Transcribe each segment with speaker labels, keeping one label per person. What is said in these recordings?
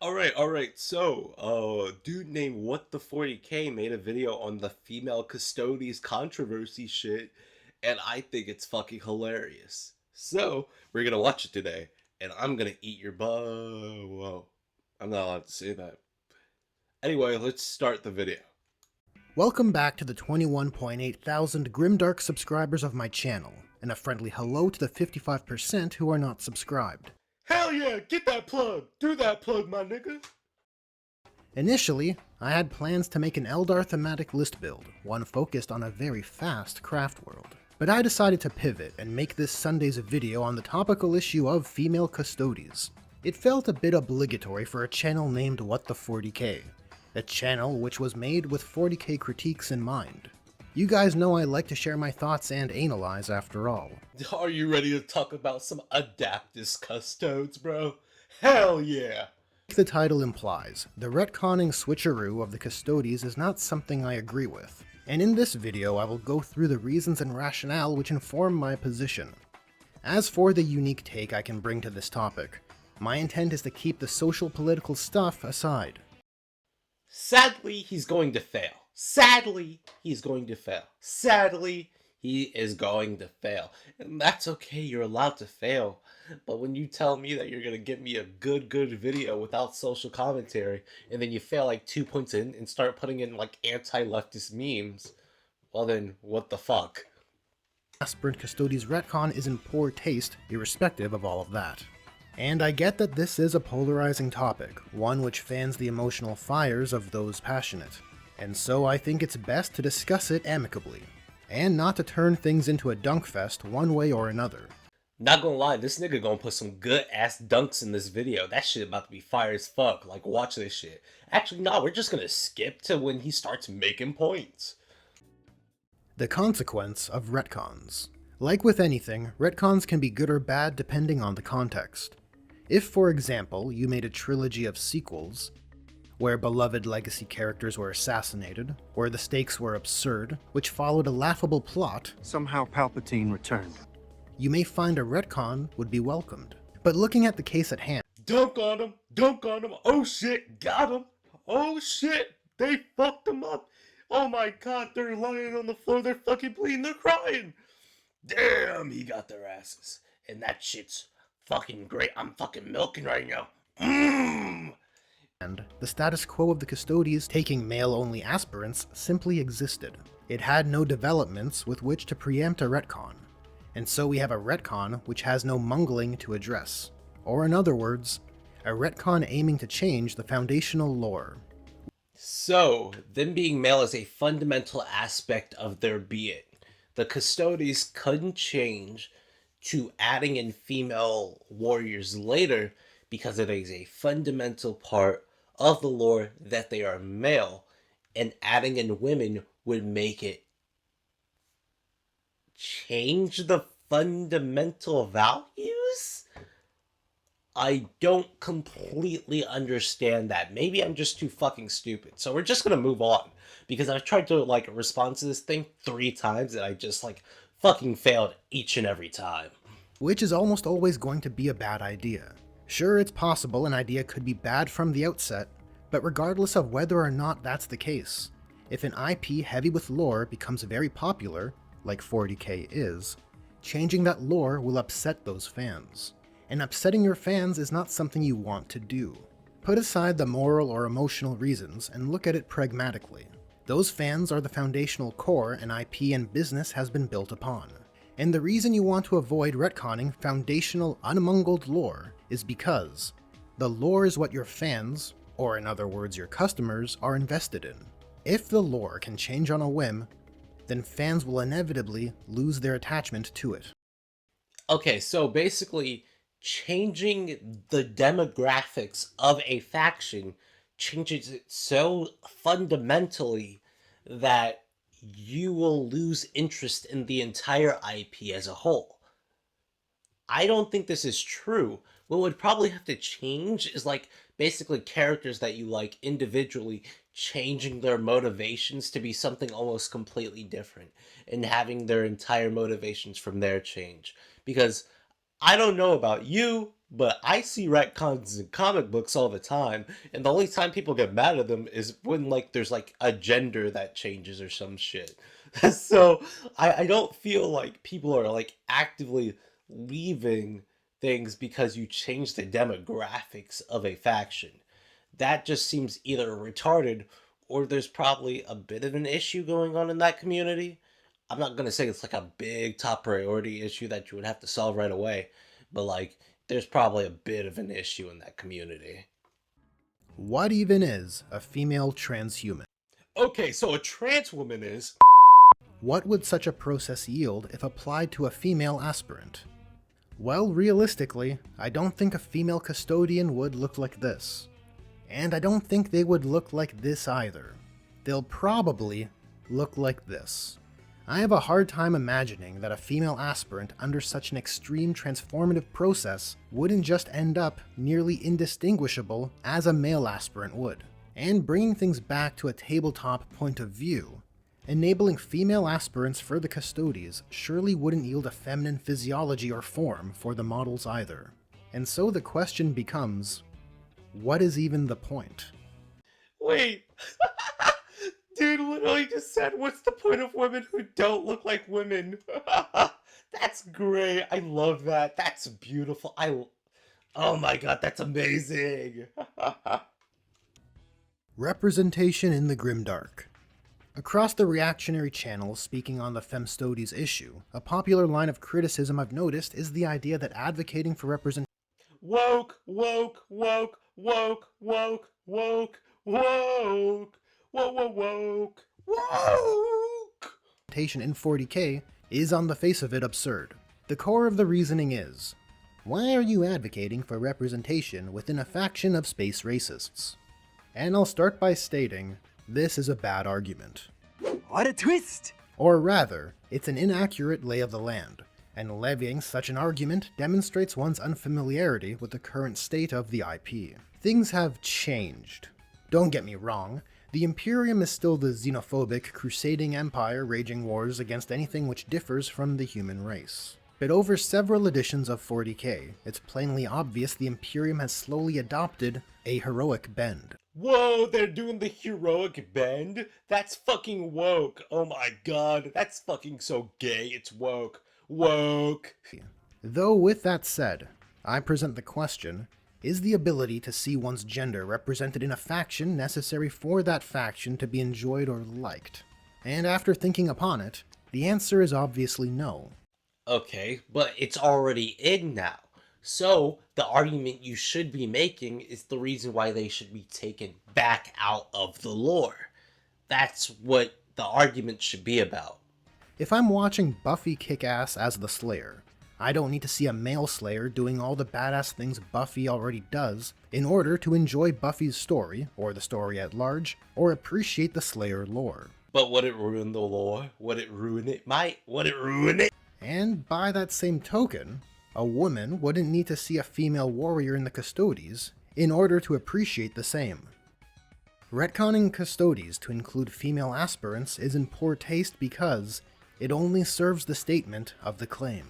Speaker 1: All right. So, dude named What the 40K made a video on the female custodies controversy shit, and I think it's fucking hilarious. So, we're gonna watch it today, and I'm gonna eat your butt. Whoa. I'm not allowed to say that. Anyway, let's start the video.
Speaker 2: Welcome back to the 21.8 thousand grimdark subscribers of my channel, and a friendly hello to the 55% who are not subscribed.
Speaker 1: Hell yeah, get that plug! Do that plug, my nigga!
Speaker 2: Initially, I had plans to make an Eldar thematic list build, one focused on a very fast craft world. But I decided to pivot and make this Sunday's video on the topical issue of female custodies. It felt a bit obligatory for a channel named What the 40K, a channel which was made with 40K critiques in mind. You guys know I like to share my thoughts and analyze after all.
Speaker 1: Are you ready to talk about some Adaptus Custodes, bro? Hell yeah!
Speaker 2: Like the title implies, the retconning switcheroo of the custodies is not something I agree with, and in this video I will go through the reasons and rationale which inform my position. As for the unique take I can bring to this topic, my intent is to keep the social political stuff aside.
Speaker 1: Sadly, he's going to fail. Sadly, he's going to fail. Sadly, he is going to fail. And that's okay, you're allowed to fail. But when you tell me that you're going to give me a good video without social commentary, and then you fail like 2 points in and start putting in like anti-leftist memes, well then, what the fuck?
Speaker 2: Aspirant Custodies retcon is in poor taste, irrespective of all of that. And I get that this is a polarizing topic, one which fans the emotional fires of those passionate. And so I think it's best to discuss it amicably, and not to turn things into a dunk fest one way or another.
Speaker 1: Not gonna lie, this nigga gonna put some good ass dunks in this video. That shit about to be fire as fuck. Like, watch this shit. Actually, no, we're just gonna skip to when he starts making points.
Speaker 2: The consequence of retcons. Like with anything, retcons can be good or bad depending on the context. If, for example, you made a trilogy of sequels, where beloved legacy characters were assassinated, or the stakes were absurd, which followed a laughable plot,
Speaker 3: somehow Palpatine returned.
Speaker 2: You may find a retcon would be welcomed. But looking at the case at hand,
Speaker 1: Dunk on him! Dunk on him! Oh shit! Got him! Oh shit! They fucked him up! Oh my god, they're lying on the floor, they're fucking bleeding, they're crying! Damn, he got their asses. And that shit's fucking great. I'm fucking milking right now.
Speaker 2: and the status quo of the custodies taking male-only aspirants simply existed. It had no developments with which to preempt a retcon, and so we have a retcon which has no mungling to address. Or in other words, a retcon aiming to change the foundational lore.
Speaker 1: So, them being male is a fundamental aspect of their being. The custodies couldn't change to adding in female warriors later because it is a fundamental part of the lore that they are male, and adding in women would make it change the fundamental values? I don't completely understand that. Maybe I'm just too fucking stupid. So we're just gonna move on. Because I've tried to like respond to this thing 3 times and I just like fucking failed each and every time.
Speaker 2: Which is almost always going to be a bad idea. Sure, it's possible an idea could be bad from the outset, but regardless of whether or not that's the case, if an IP heavy with lore becomes very popular, like 40K is, changing that lore will upset those fans. And upsetting your fans is not something you want to do. Put aside the moral or emotional reasons and look at it pragmatically. Those fans are the foundational core an IP and business has been built upon. And the reason you want to avoid retconning foundational, unmungled lore is because the lore is what your fans, or in other words your customers, are invested in. If the lore can change on a whim, then fans will inevitably lose their attachment to it.
Speaker 1: Okay, so basically, changing the demographics of a faction changes it so fundamentally that you will lose interest in the entire IP as a whole. I don't think this is true. What would probably have to change is like basically characters that you like individually changing their motivations to be something almost completely different and having their entire motivations from there change. Because I don't know about you, But I see retcons in comic books all the time, and the only time people get mad at them is when like there's like a gender that changes or some shit. So I don't feel like people are like actively leaving things because you change the demographics of a faction. That just seems either retarded or there's probably a bit of an issue going on in that community. I'm not gonna say it's like a big top priority issue that you would have to solve right away, but like there's probably a bit of an issue in that community.
Speaker 2: What even is a female transhuman?
Speaker 1: Okay, so a trans woman is.
Speaker 2: What would such a process yield if applied to a female aspirant? Well, realistically, I don't think a female custodian would look like this. And I don't think they would look like this either. They'll probably look like this. I have a hard time imagining that a female aspirant under such an extreme transformative process wouldn't just end up nearly indistinguishable as a male aspirant would. And bringing things back to a tabletop point of view, enabling female aspirants for the custodies surely wouldn't yield a feminine physiology or form for the models either. And so the question becomes, what is even the point?
Speaker 1: Wait. Dude literally just said, what's the point of women who don't look like women? That's great. I love that. That's beautiful. Oh my god, that's amazing.
Speaker 2: Representation in the Grimdark. Across the reactionary channels speaking on the Femstodes issue, a popular line of criticism I've noticed is the idea that advocating for representation
Speaker 1: Woke, woke, woke, woke, woke, woke, woke, woke, woke, woke.
Speaker 2: in 40k is on the face of it absurd. The core of the reasoning is, why are you advocating for representation within a faction of space racists? And I'll start by stating, this is a bad argument.
Speaker 3: What a twist!
Speaker 2: Or rather, it's an inaccurate lay of the land, and levying such an argument demonstrates one's unfamiliarity with the current state of the IP. Things have changed. Don't get me wrong, the Imperium is still the xenophobic, crusading empire raging wars against anything which differs from the human race. But over several editions of 40k, it's plainly obvious the Imperium has slowly adopted a heroic bend.
Speaker 1: Whoa, they're doing the heroic bend? That's fucking woke. Oh my god, that's fucking so gay, it's woke. Woke.
Speaker 2: Though with that said, I present the question, is the ability to see one's gender represented in a faction necessary for that faction to be enjoyed or liked? And after thinking upon it, the answer is obviously no.
Speaker 1: Okay, but it's already in now. So, the argument you should be making is the reason why they should be taken back out of the lore. That's what the argument should be about.
Speaker 2: If I'm watching Buffy kick ass as the Slayer, I don't need to see a male Slayer doing all the badass things Buffy already does in order to enjoy Buffy's story, or the story at large, or appreciate the Slayer lore.
Speaker 1: But would it ruin the lore? Would it ruin it? Would it ruin it?
Speaker 2: And by that same token, a woman wouldn't need to see a female warrior in the Custodies in order to appreciate the same. Retconning Custodies to include female aspirants is in poor taste because it only serves the statement of the claim.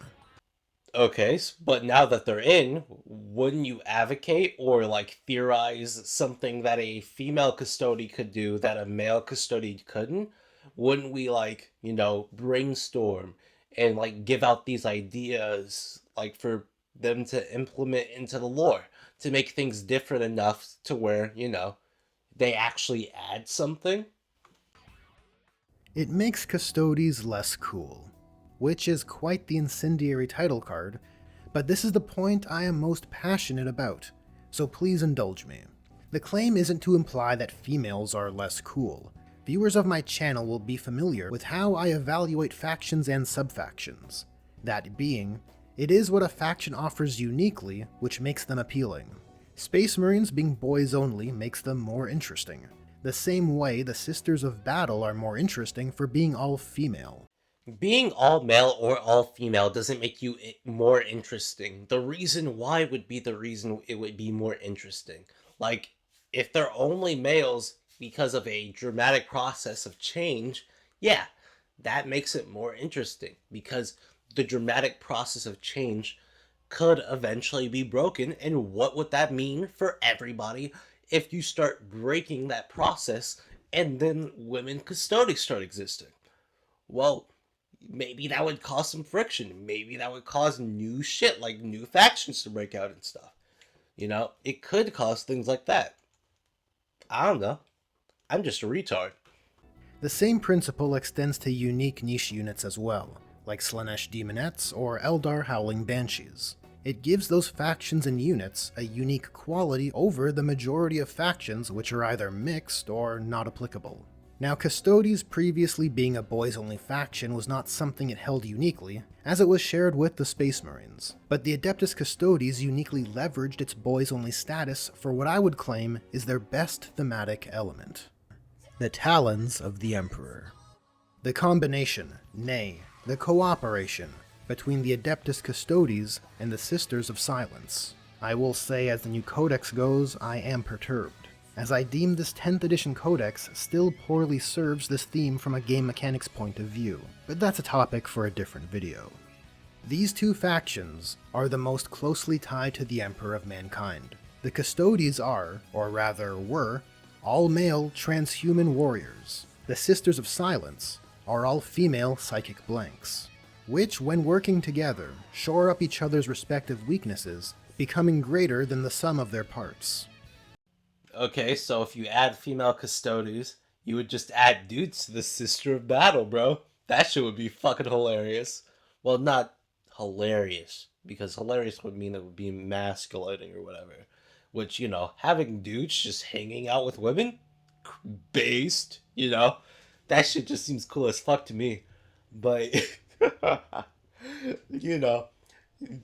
Speaker 1: Okay, but now that they're in, wouldn't you advocate or like theorize something that a female custody could do that a male custody couldn't? Wouldn't we like, brainstorm and like give out these ideas like for them to implement into the lore to make things different enough to where, they actually add something?
Speaker 2: It makes Custodies less cool, which is quite the incendiary title card, but this is the point I am most passionate about, so please indulge me. The claim isn't to imply that females are less cool. Viewers of my channel will be familiar with how I evaluate factions and subfactions. That being, it is what a faction offers uniquely which makes them appealing. Space Marines being boys only makes them more interesting, the same way the Sisters of Battle are more interesting for being all female.
Speaker 1: Being all male or all female doesn't make you more interesting. The reason why would be the reason it would be more interesting. Like, if they're only males because of a dramatic process of change, yeah, that makes it more interesting because the dramatic process of change could eventually be broken, and what would that mean for everybody if you start breaking that process and then women custodians start existing? Well, maybe that would cause some friction. Maybe that would cause new shit, like new factions to break out and stuff. It could cause things like that. I don't know. I'm just a retard.
Speaker 2: The same principle extends to unique niche units as well, like Slaanesh Demonettes or Eldar Howling Banshees. It gives those factions and units a unique quality over the majority of factions which are either mixed or not applicable. Now, Custodies previously being a boys-only faction was not something it held uniquely, as it was shared with the Space Marines, but the Adeptus Custodies uniquely leveraged its boys-only status for what I would claim is their best thematic element: the Talons of the Emperor. The combination, nay, the cooperation, between the Adeptus Custodies and the Sisters of Silence. I will say, as the new codex goes, I am perturbed, as I deem this 10th edition codex still poorly serves this theme from a game mechanics point of view, but that's a topic for a different video. These two factions are the most closely tied to the Emperor of Mankind. The Custodies are, or rather were, all-male transhuman warriors. The Sisters of Silence are all-female psychic blanks, which, when working together, shore up each other's respective weaknesses, becoming greater than the sum of their parts.
Speaker 1: Okay, so if you add female custodies, you would just add dudes to the Sister of Battle, bro. That shit would be fucking hilarious. Well, not hilarious, because hilarious would mean it would be emasculating or whatever. Which, having dudes just hanging out with women? Based, That shit just seems cool as fuck to me. But, you know,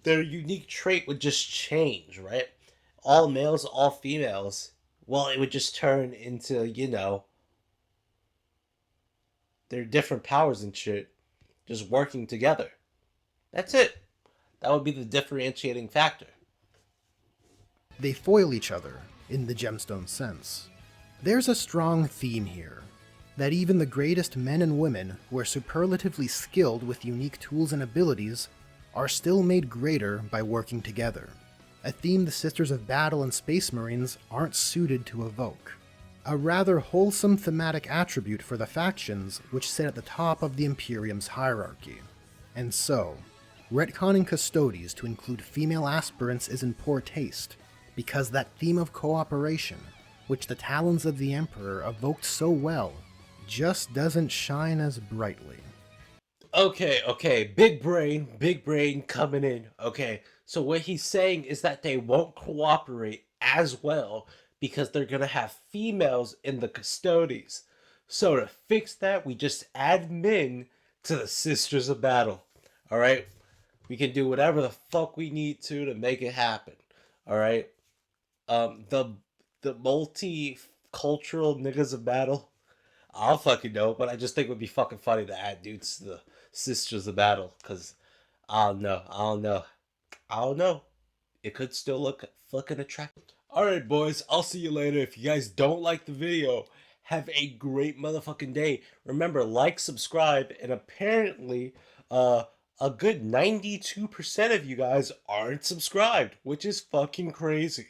Speaker 1: their unique trait would just change, right? All males, all females. Well, it would just turn into, their different powers and shit just working together. That's it. That would be the differentiating factor.
Speaker 2: They foil each other, in the gemstone sense. There's a strong theme here, that even the greatest men and women who are superlatively skilled with unique tools and abilities are still made greater by working together, a theme the Sisters of Battle and Space Marines aren't suited to evoke. A rather wholesome thematic attribute for the factions which sit at the top of the Imperium's hierarchy. And so, retconning Custodies to include female aspirants is in poor taste, because that theme of cooperation, which the Talons of the Emperor evoked so well, just doesn't shine as brightly.
Speaker 1: Okay, big brain coming in. Okay, so what he's saying is that they won't cooperate as well because they're gonna have females in the custodies. So to fix that, we just add men to the Sisters of Battle. Alright? We can do whatever the fuck we need to make it happen. Alright? The multicultural niggas of battle. I don't fucking know, but I just think it would be fucking funny to add dudes to the Sisters of Battle, because I don't know. It could still look fucking attractive. Alright, boys, I'll see you later. If you guys don't like the video, have a great motherfucking day. Remember, like, subscribe, and apparently, a good 92% of you guys aren't subscribed, which is fucking crazy.